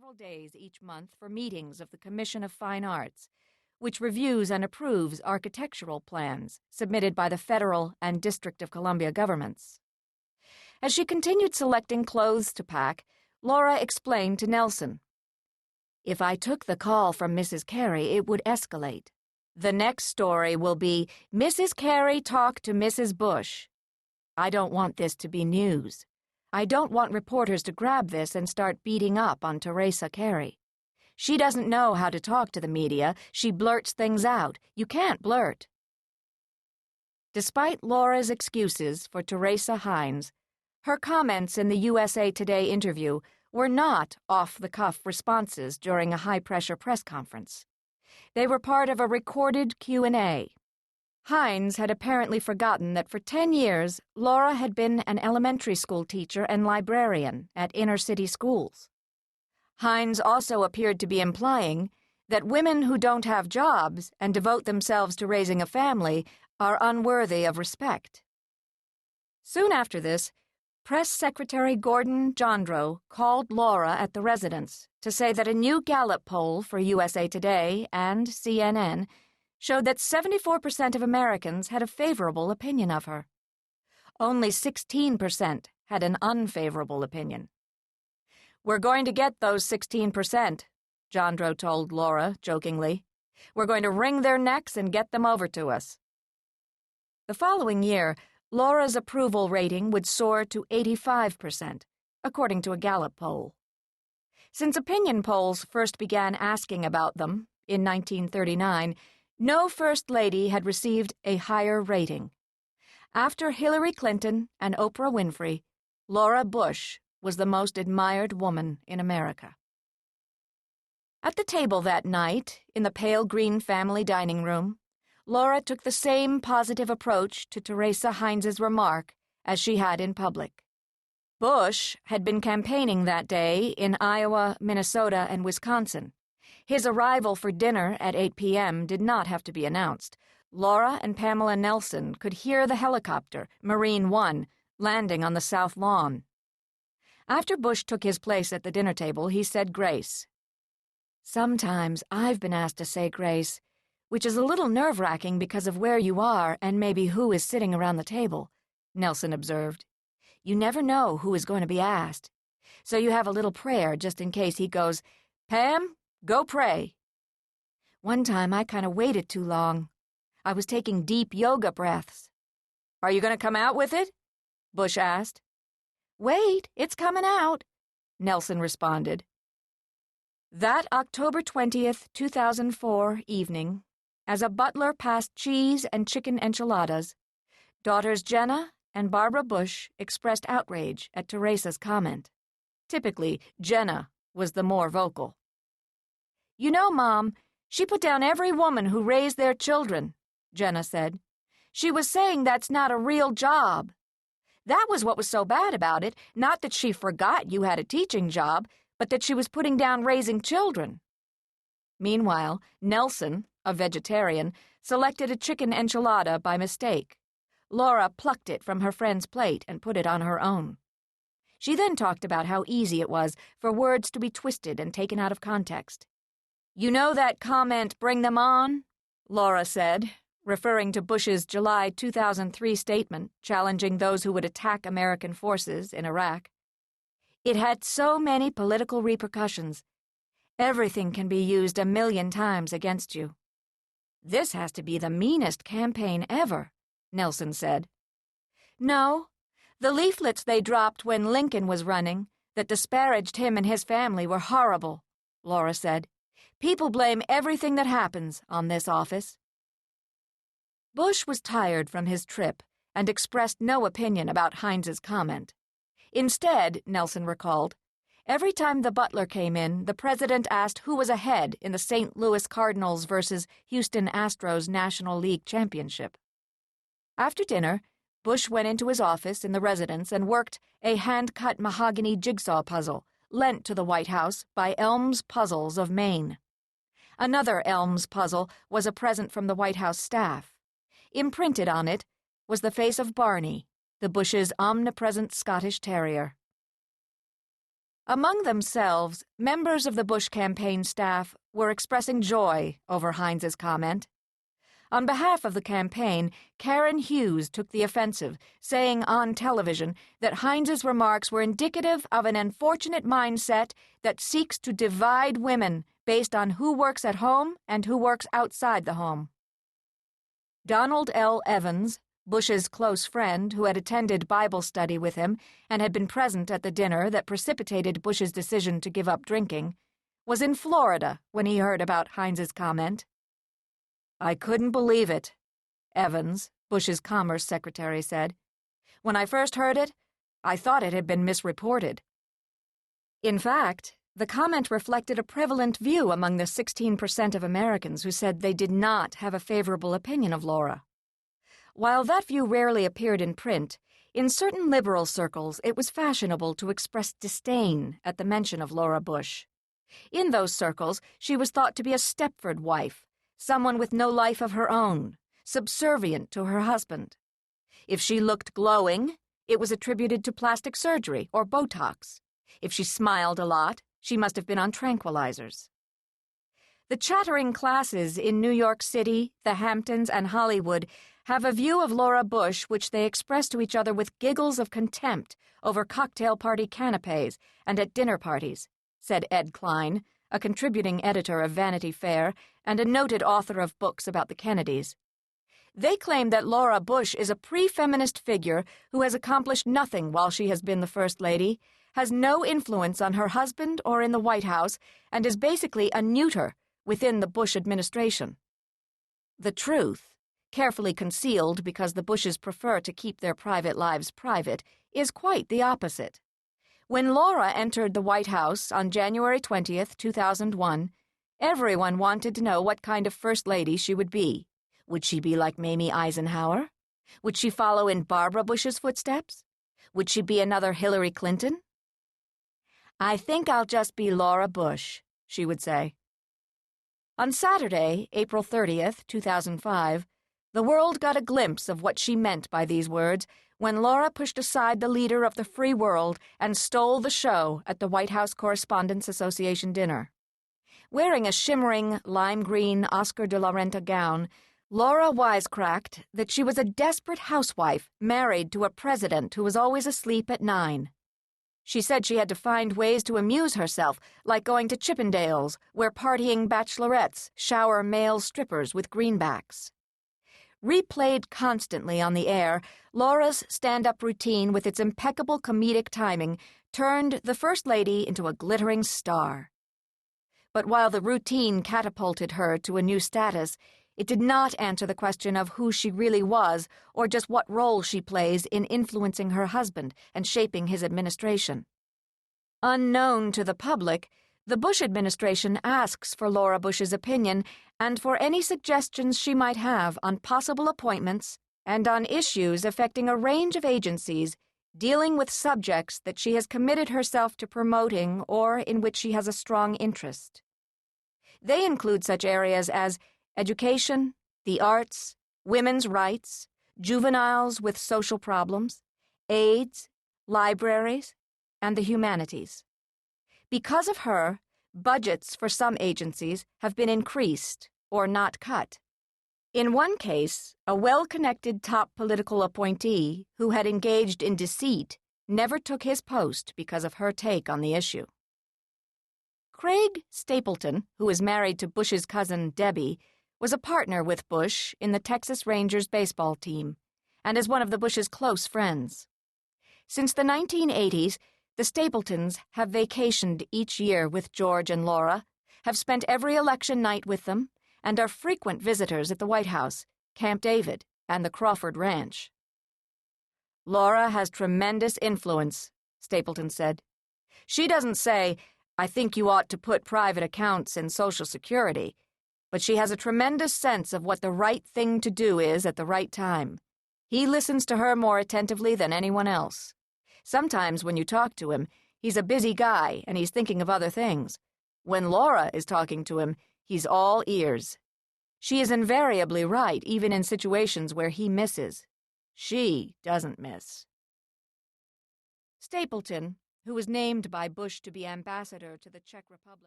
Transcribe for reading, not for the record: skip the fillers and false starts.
several days each month for meetings of the Commission of Fine Arts, which reviews and approves architectural plans submitted by the federal and District of Columbia governments. As she continued selecting clothes to pack, Laura explained to Nelson, "If I took the call from Mrs. Carey, it would escalate. The next story will be, Mrs. Carey talked to Mrs. Bush. I don't want this to be news. I don't want reporters to grab this and start beating up on Teresa Carey. She doesn't know how to talk to the media. She blurts things out. You can't blurt." Despite Laura's excuses for Teresa Hines, her comments in the USA Today interview were not off-the-cuff responses during a high-pressure press conference. They were part of a recorded Q&A. Hines had apparently forgotten that for 10 years, Laura had been an elementary school teacher and librarian at inner-city schools. Hines also appeared to be implying that women who don't have jobs and devote themselves to raising a family are unworthy of respect. Soon after this, Press Secretary Gordon Jondreau called Laura at the residence to say that a new Gallup poll for USA Today and CNN showed that 74% of Americans had a favorable opinion of her. Only 16% had an unfavorable opinion. "We're going to get those 16%, Jondreau told Laura jokingly. "We're going to wring their necks and get them over to us." The following year, Laura's approval rating would soar to 85%, according to a Gallup poll. Since opinion polls first began asking about them in 1939, no First Lady had received a higher rating. After Hillary Clinton and Oprah Winfrey, Laura Bush was the most admired woman in America. At the table that night, in the pale green family dining room, Laura took the same positive approach to Teresa Hines's remark as she had in public. Bush had been campaigning that day in Iowa, Minnesota, and Wisconsin. His arrival for dinner at 8 p.m. did not have to be announced. Laura and Pamela Nelson could hear the helicopter, Marine One, landing on the south lawn. After Bush took his place at the dinner table, he said grace. "Sometimes I've been asked to say grace, which is a little nerve-wracking because of where you are and maybe who is sitting around the table," Nelson observed. "You never know who is going to be asked. So you have a little prayer just in case he goes, 'Pam, go pray.' One time I kind of waited too long. I was taking deep yoga breaths." "Are you going to come out with it?" Bush asked. "Wait, it's coming out," Nelson responded. That October 20th, 2004 evening, as a butler passed cheese and chicken enchiladas, daughters Jenna and Barbara Bush expressed outrage at Teresa's comment. Typically, Jenna was the more vocal. "You know, Mom, she put down every woman who raised their children," Jenna said. "She was saying that's not a real job. That was what was so bad about it, not that she forgot you had a teaching job, but that she was putting down raising children." Meanwhile, Nelson, a vegetarian, selected a chicken enchilada by mistake. Laura plucked it from her friend's plate and put it on her own. She then talked about how easy it was for words to be twisted and taken out of context. "You know that comment, 'Bring them on'?" Laura said, referring to Bush's July 2003 statement challenging those who would attack American forces in Iraq. "It had so many political repercussions. Everything can be used 1,000,000 times against you." "This has to be the meanest campaign ever," Nelson said. "No, the leaflets they dropped when Lincoln was running that disparaged him and his family were horrible," Laura said. "People blame everything that happens on this office." Bush was tired from his trip and expressed no opinion about Hines's comment. Instead, Nelson recalled, every time the butler came in, the president asked who was ahead in the St. Louis Cardinals versus Houston Astros National League Championship. After dinner, Bush went into his office in the residence and worked a hand-cut mahogany jigsaw puzzle lent to the White House by Elms Puzzles of Maine. Another Elms puzzle was a present from the White House staff. Imprinted on it was the face of Barney, the Bushes' omnipresent Scottish Terrier. Among themselves, members of the Bush campaign staff were expressing joy over Hines's comment. On behalf of the campaign, Karen Hughes took the offensive, saying on television that Hines's remarks were indicative of an unfortunate mindset that seeks to divide women based on who works at home and who works outside the home. Donald L. Evans, Bush's close friend who had attended Bible study with him and had been present at the dinner that precipitated Bush's decision to give up drinking, was in Florida when he heard about Hines's comment. "I couldn't believe it," Evans, Bush's Commerce Secretary, said. "When I first heard it, I thought it had been misreported." In fact, the comment reflected a prevalent view among the 16% of Americans who said they did not have a favorable opinion of Laura. While that view rarely appeared in print, in certain liberal circles it was fashionable to express disdain at the mention of Laura Bush. In those circles, she was thought to be a Stepford wife, someone with no life of her own, subservient to her husband. If she looked glowing, it was attributed to plastic surgery or Botox. If she smiled a lot, she must have been on tranquilizers. The chattering classes in New York City, the Hamptons, and Hollywood have a view of Laura Bush which they express to each other with giggles of contempt over cocktail party canapes and at dinner parties, said Ed Klein, a contributing editor of Vanity Fair and a noted author of books about the Kennedys. They claim that Laura Bush is a pre-feminist figure who has accomplished nothing while she has been the First Lady, has no influence on her husband or in the White House, and is basically a neuter within the Bush administration. The truth, carefully concealed because the Bushes prefer to keep their private lives private, is quite the opposite. When Laura entered the White House on January 20th, 2001, everyone wanted to know what kind of First Lady she would be. Would she be like Mamie Eisenhower? Would she follow in Barbara Bush's footsteps? Would she be another Hillary Clinton? "I think I'll just be Laura Bush," she would say. On Saturday, April 30th, 2005, the world got a glimpse of what she meant by these words when Laura pushed aside the leader of the free world and stole the show at the White House Correspondents Association dinner. Wearing a shimmering lime green Oscar de la Renta gown, Laura wisecracked that she was a desperate housewife married to a president who was always asleep at 9. She said she had to find ways to amuse herself, like going to Chippendales, where partying bachelorettes shower male strippers with greenbacks. Replayed constantly on the air, Laura's stand-up routine with its impeccable comedic timing turned the First Lady into a glittering star. But while the routine catapulted her to a new status, it did not answer the question of who she really was or just what role she plays in influencing her husband and shaping his administration. Unknown to the public, the Bush administration asks for Laura Bush's opinion and for any suggestions she might have on possible appointments and on issues affecting a range of agencies dealing with subjects that she has committed herself to promoting or in which she has a strong interest. They include such areas as education, the arts, women's rights, juveniles with social problems, AIDS, libraries, and the humanities. Because of her, budgets for some agencies have been increased or not cut. In one case, a well-connected top political appointee who had engaged in deceit never took his post because of her take on the issue. Craig Stapleton, who is married to Bush's cousin Debbie, was a partner with Bush in the Texas Rangers baseball team and is one of the Bush's close friends. Since the 1980s, the Stapletons have vacationed each year with George and Laura, have spent every election night with them, and are frequent visitors at the White House, Camp David, and the Crawford Ranch. "Laura has tremendous influence," Stapleton said. "She doesn't say, 'I think you ought to put private accounts in Social Security,' but she has a tremendous sense of what the right thing to do is at the right time. He listens to her more attentively than anyone else. Sometimes when you talk to him, he's a busy guy and he's thinking of other things. When Laura is talking to him, he's all ears. She is invariably right, even in situations where he misses. She doesn't miss." Stapleton, who was named by Bush to be ambassador to the Czech Republic.